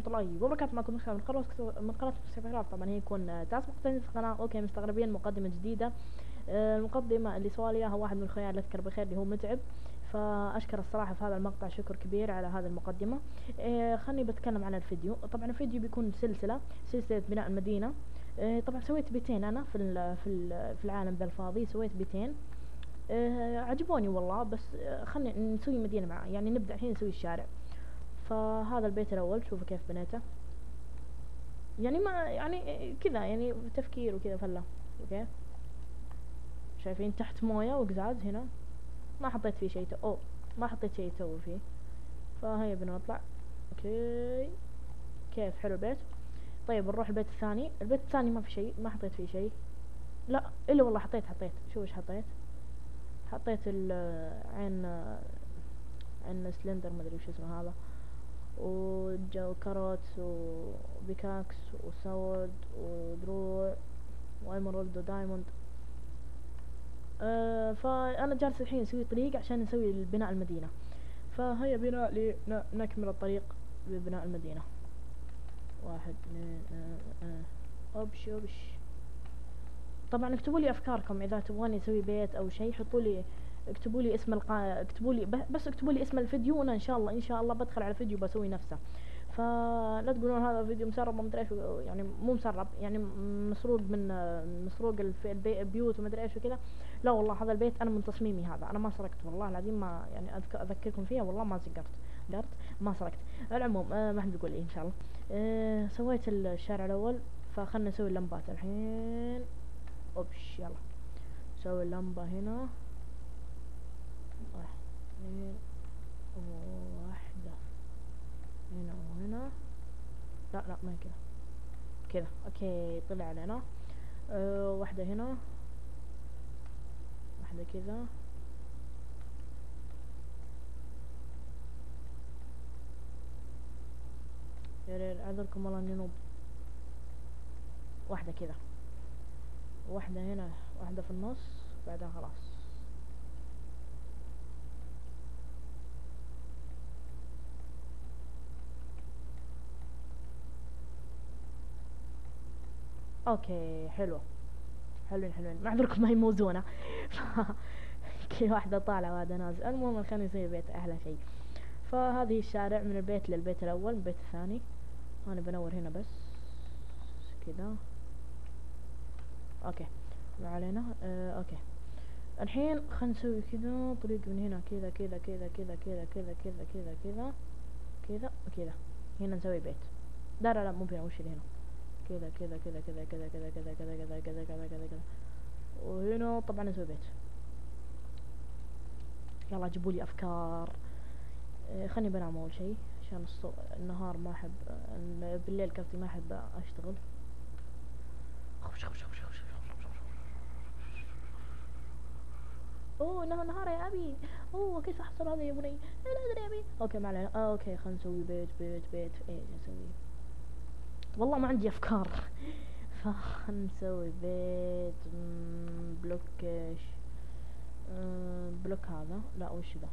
الله وبركاته. معكم مشعل من قناة مستشفى. طبعا هي يكون تاس مقتنع في القناة. اوكي مستغربين مقدمة جديدة. المقدمة اللي سوى لي اياها واحد من الخيال اذكر بخير اللي هو متعب، فاشكر الصراحة في هذا المقطع شكر كبير على هذه المقدمة. خلني بتكلم عن الفيديو. طبعا الفيديو بيكون سلسلة بناء المدينة. طبعا سويت بيتين انا في العالم ذا الفاضي، سويت بيتين. عجبوني والله، بس خلني نسوي مدينة معاه، يعني نبدأ الحين نسوي الشارع. فهذا البيت الأول شوفوا كيف بنيته، يعني ما يعني كذا يعني تفكير وكذا فله. اوكي شايفين تحت موية وقزاز هنا، ما حطيت فيه شيء ما حطيت شيء تو فيه. فهيا بنطلع. اوكي كيف حلو البيت. طيب نروح البيت الثاني. البيت الثاني ما في شيء، ما حطيت فيه شيء. لا الا والله حطيت شوف ايش حطيت عين سلندر ما ادري وش اسمه هذا، وكاروت وبيكاكس وسود ودروع وايمرالد ودايموند. فانا جالس الحين اسوي طريق عشان نسوي بناء المدينة. فهيا بنا نكمل الطريق ببناء المدينة. واحد اثنين أبش. طبعا اكتبوا لي افكاركم اذا تبغوني اسوي بيت او شيء، حطوا لي اكتبوا لي اسم اكتبوا لي بس اكتبوا لي اسم الفيديو، وانا ان شاء الله بدخل على الفيديو بسوي نفسه. فلا تقولون هذا فيديو مسرب ما ادري ايش، يعني مو مسرب، يعني مسروق البيوت وما ادري ايش وكذا. لا والله هذا البيت انا من تصميمي، هذا انا ما سرقت والله العظيم، ما يعني اذكركم فيها والله ما قرت ما سرقت. العموم ما حد يقول لي ان شاء الله. سويت الشارع الاول، فخلنا نسوي اللمبات الحين. اوبش يلا نسوي اللمبة هنا. واحد اثنين وواحدة هنا وهنا. لا ما كذا كذا. اوكي طلع لنا واحدة هنا، واحدة كذا. يا اعذركم والله اني نوب. واحدة كذا، واحدة هنا، واحدة في النص، بعدها خلاص. اوكي حلوين معذركم ما هي موزونة. كل واحدة طالعة وهذا نازل. المهم خلينا نسوي بيت احلى شيء. فهذه الشارع من البيت للبيت الاول، البيت الثاني. انا بنور هنا بس كذا. اوكي ما علينا. اوكي الحين خلينا نسوي كذا طريق من هنا كذا كذا كذا كذا كذا كذا كذا كذا كذا كذا وكذا. هنا نسوي بيت. لا مو هنا، وش اللي هنا كذا كذا كذا كذا كذا كذا كذا كذا كذا كذا كذا كذا كذا. وهنا طبعا نسوي بيت. يلا جيبوا لي افكار. خلني بنام اول شيء عشان النهار ما احب، بالليل قصدي ما احب اشتغل. اوه انه نهار يا ابي. اوه كيف احصل هذا يا بني؟ لا ادري يا ابي. اوكي ما علينا. اوكي خلينا نسوي بيت ايش نسوي؟ والله ما عندي افكار. فخلنا نسوي بيت بلوك ايش؟ بلوك هذا لا وش ذا؟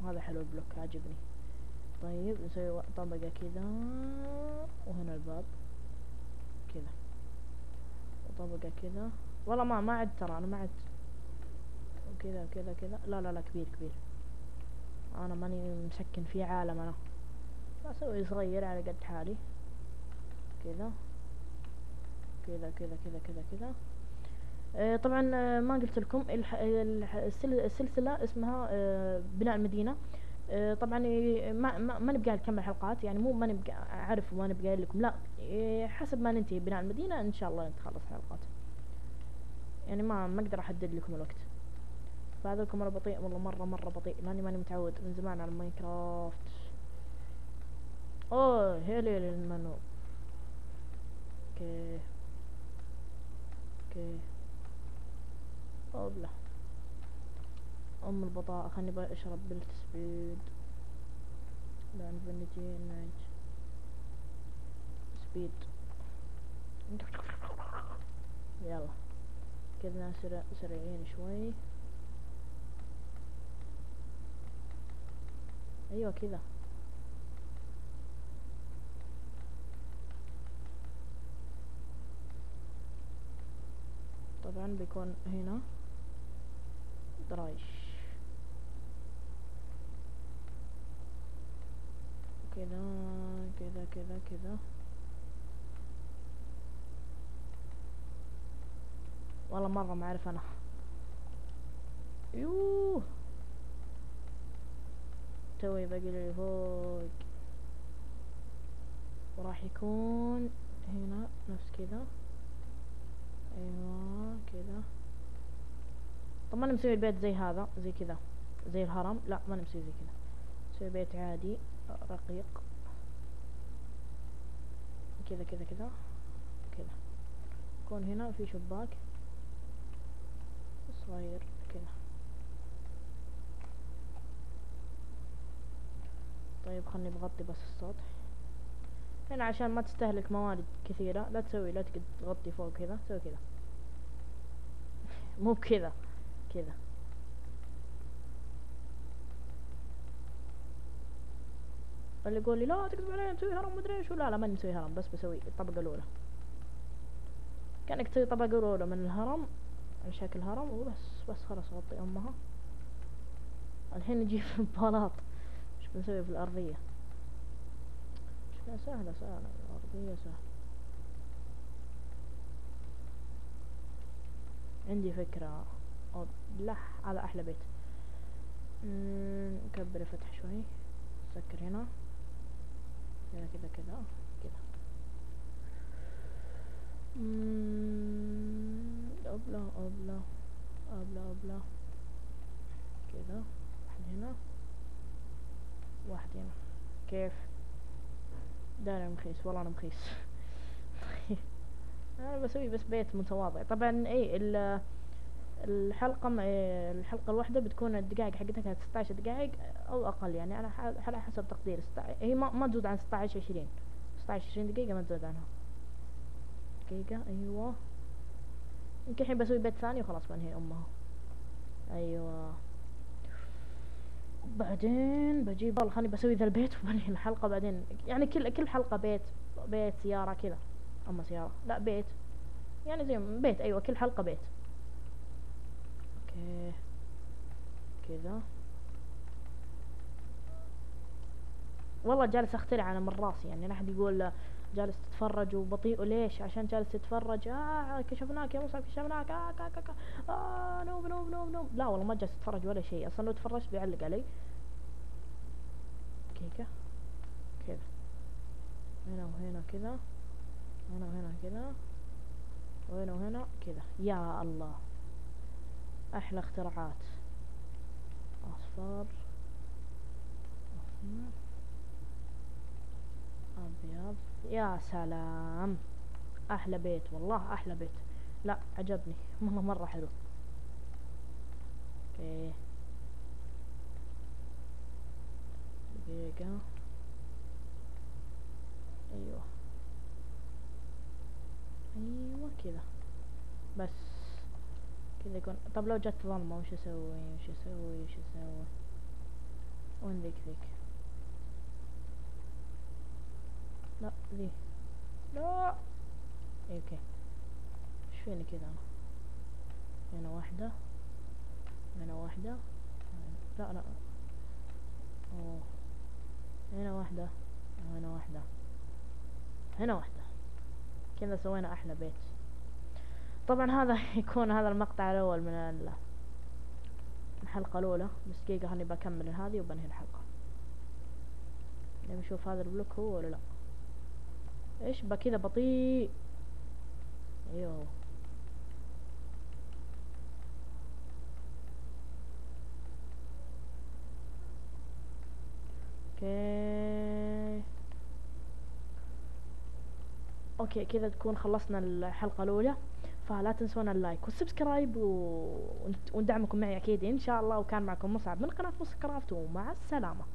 هذا حلو البلوك عجبني. طيب نسوي طبقة كذا، وهنا الباب كذا، وطبقة كذا. والله ما عد ترى انا ما عد. وكذا كذا كذا. لا كبير انا ماني مسكن في عالم انا. بسوي صغير على قد حالي كذا كذا كذا كذا كذا كذا. طبعا ما قلت لكم السلسلة اسمها بناء المدينة. طبعا ما نبقى نكمل حلقات، يعني مو ما نبقى اعرف وما نبقى لكم، لا حسب ما ننتهي بناء المدينة ان شاء الله نتخلص حلقات، يعني ما اقدر احدد لكم الوقت. فهذا لكم مرة بطيء والله، مرة بطيء لاني ماني متعود من زمان على ماينكرافت. اوه هيلي المنو. اوكي اوبلا البطاقة. خلني بشرب بالتسبيد لان بنجي نايت سبيد. يلا كذا سريعين شوي. ايوه كذا. طبعا بيكون هنا درايش كذا كذا كذا كذا. والله مرة ما اعرف انا. يوه توي باقي لي فوق، وراح يكون هنا نفس كذا. ايوه كذا. طب ما نسوي البيت زي هذا زي كذا زي الهرم؟ لا ما نسوي زي كذا، نسوي بيت عادي رقيق كذا كذا كذا كذا. يكون هنا في شباك صغير كذا. طيب خلني بغطي بس السطح هنا عشان ما تستهلك موارد كثيرة. لا تسوي، لا تقعد تغطي فوق كذا، سوي كذا مو كذا كذا. اللي يقول لي لا تكذب علي نسوي هرم مدري ايش، لا لا ما نسوي هرم، بس بسوي الطبقة الأولى. كأنك تسوي الطبقة الأولى من الهرم على شكل هرم وبس. بس خلاص غطي أمها. الحين نجيب البلاط. ايش بنسوي في الأرضية؟ سهلة سهلة الأرضية سهلة. عندي فكرة. أو لا هذا أحلى بيت. نكبر الفتح شوي، نسكر هنا كذا كذا كذا كذا. أبلة أبلة أبلة أبلة كذا. واحد هنا واحد هنا. كيف؟ ده أنا مخيس، والله أنا مخيس. أنا بسوي بس بيت متواضع. طبعا اي الحلقة الواحدة بتكون الدقائق حقتها كانت 16 دقائق او اقل، يعني انا على حسب تقديري. هي ما تزود عن 16 20 16 20 دقيقة، ما تزود عنها دقيقة. ايوه يمكن الحين بسوي بيت ثاني وخلاص بنهي امها. ايوه بعدين بجيب، والله خلني بسوي ذا البيت وبنهي الحلقة بعدين. يعني كل حلقة بيت سيارة كذا. اما سيارة لا بيت، يعني زي بيت. ايوه كل حلقة بيت. اوكي كذا. والله جالس اخترع انا من راسي، يعني لا احد يقول جالس تتفرج وبطيء. ليش؟ عشان جالس تتفرج. كشفناك يا مصعب كشفناك. نوب نوب نوب نوب. لا والله ما جالس اتفرج ولا شيء اصلا، لو تفرجت بيعلق علي. دقيقة كذا. هنا وهنا كذا، هنا وهنا كذا، وهنا وهنا كذا. يا الله احلى اختراعات. اصفر ابيض. يا سلام احلى بيت، والله احلى بيت. لا عجبني والله مرة حلو. اوكي دقيقة. ايوه ايوه كذا بس كذا يكون. طب لو جت ظلمة وش اسوي؟ وش اسوي؟ وش اسوي؟ وين ذيك؟ لا ذي لا. اوكي ايش فيني كذا انا؟ هنا واحدة، هنا واحدة. لا لا اوه. هنا واحدة وهنا واحدة، هنا واحدة. كذا سوينا احلى بيت. طبعا هذا يكون هذا المقطع الاول من الحلقة الاولى. بس دقيقة هني بكمل هذه وبنهي الحلقة. نبي نشوف هذا البلوك هو ولا لا. ايش بكذا بطيء؟ ايوه اوكي كذا تكون خلصنا الحلقة الاولى. فلا تنسونا اللايك والسبسكرايب وندعمكم معي اكيد ان شاء الله. وكان معكم مصعب من قناة مصعب كرافت، ومع السلامة.